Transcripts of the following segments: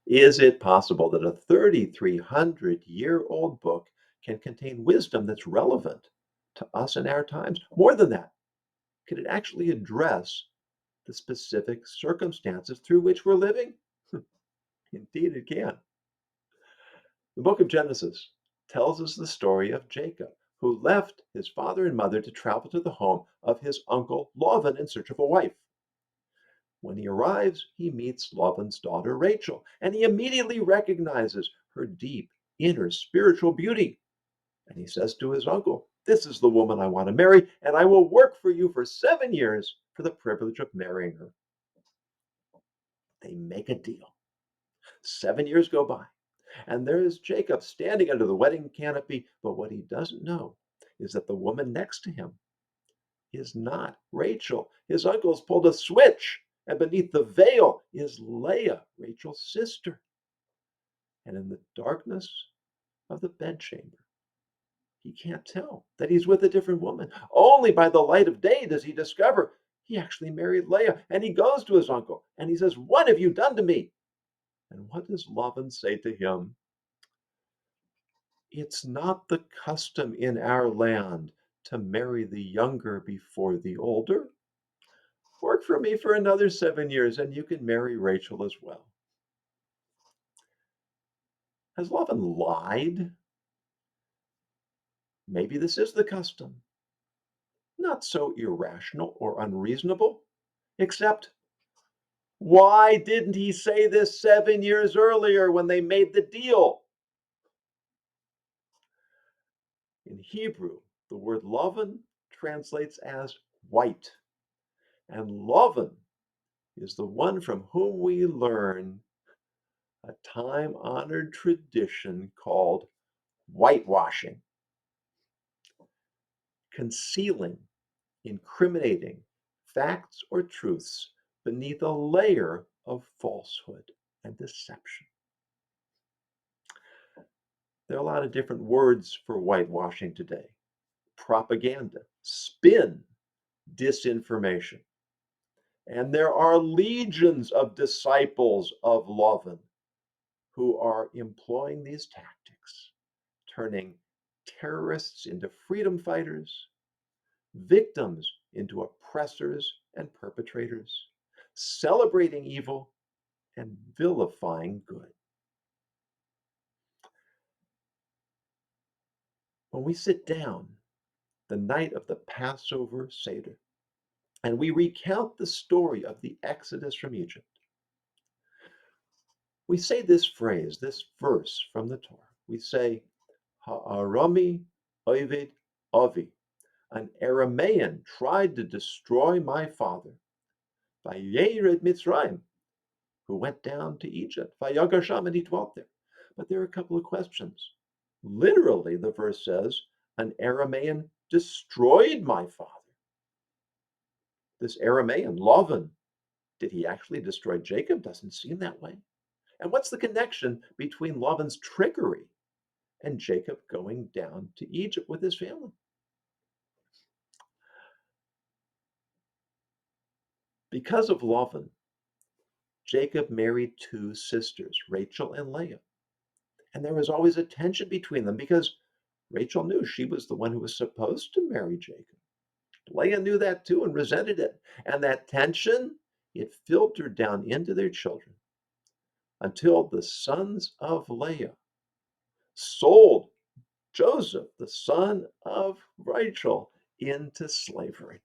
Is it possible that a 3,300-year-old book can contain wisdom that's relevant to us in our times? More than that, can it actually address the specific circumstances through which we're living? Indeed, it can. The book of Genesis tells us the story of Jacob, who left his father and mother to travel to the home of his uncle Laban in search of a wife. When he arrives, he meets Laban's daughter Rachel, and he immediately recognizes her deep inner spiritual beauty. And he says to his uncle, "This is the woman I want to marry, and I will work for you for 7 years for the privilege of marrying her." They make a deal. 7 years go by, and there is Jacob standing under the wedding canopy. But what he doesn't know is that the woman next to him is not Rachel. His uncle's pulled a switch, and beneath the veil is Leah, Rachel's sister. And in the darkness of the bedchamber, he can't tell that he's with a different woman. Only by the light of day does he discover he actually married Leah. And he goes to his uncle and he says, "What have you done to me?" And what does Laban say to him? "It's not the custom in our land to marry the younger before the older. Work for me for another 7 years and you can marry Rachel as well." Has Laban lied? Maybe this is the custom. Not so irrational or unreasonable, except why didn't he say this 7 years earlier when they made the deal? In Hebrew, the word Lavan translates as white, and Lavan is the one from whom we learn a time-honored tradition called whitewashing, concealing incriminating facts or truths beneath a layer of falsehood and deception. There are a lot of different words for whitewashing today: propaganda, spin, disinformation. And there are legions of disciples of Lavan who are employing these tactics, turning terrorists into freedom fighters, victims into oppressors and perpetrators, celebrating evil and vilifying good. When we sit down the night of the Passover Seder and we recount the story of the Exodus from Egypt, we say this phrase, this verse from the Torah. We say, "Ha'arami oived avi." An Aramaean tried to destroy my father. Vayered Mitzrayim, who went down to Egypt. Vayagar and he dwelt there. But there are a couple of questions. Literally, the verse says, an Aramaean destroyed my father. This Aramaean, Laban, did he actually destroy Jacob? Doesn't seem that way. And what's the connection between Laban's trickery and Jacob going down to Egypt with his family? Because of Laban, Jacob married two sisters, Rachel and Leah. And there was always a tension between them because Rachel knew she was the one who was supposed to marry Jacob. Leah knew that too and resented it. And that tension, it filtered down into their children until the sons of Leah sold Joseph, the son of Rachel, into slavery.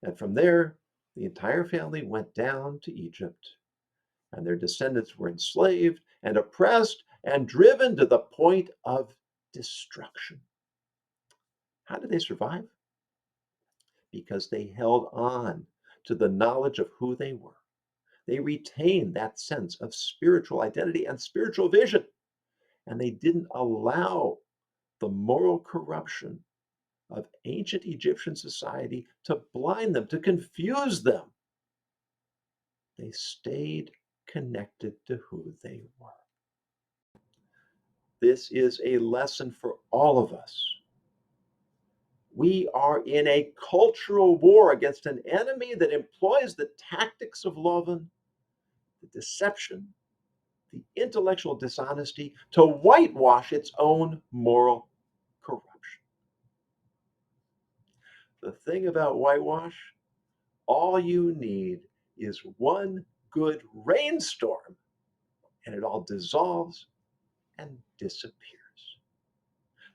And from there, the entire family went down to Egypt, and their descendants were enslaved and oppressed and driven to the point of destruction. How did they survive? Because they held on to the knowledge of who they were. They retained that sense of spiritual identity and spiritual vision, and they didn't allow the moral corruption of ancient Egyptian society to blind them, to confuse them. They stayed connected to who they were. This is a lesson for all of us. We are in a cultural war against an enemy that employs the tactics of Laban, the deception, the intellectual dishonesty to whitewash its own moral corruption. The thing about whitewash, all you need is one good rainstorm and it all dissolves and disappears.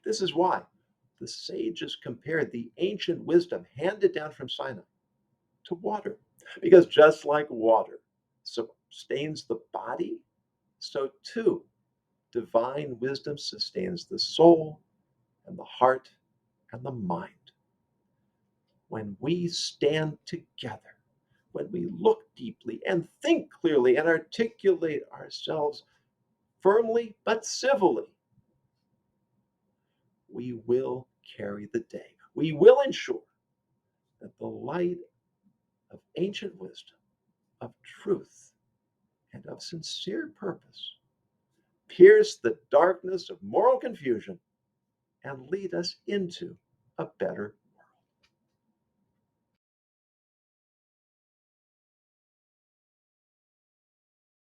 This is why the sages compared the ancient wisdom handed down from Sinai to water. Because just like water sustains the body, so too divine wisdom sustains the soul and the heart and the mind. When we stand together, when we look deeply and think clearly and articulate ourselves firmly but civilly, we will carry the day. We will ensure that the light of ancient wisdom, of truth, and of sincere purpose pierce the darkness of moral confusion and lead us into a better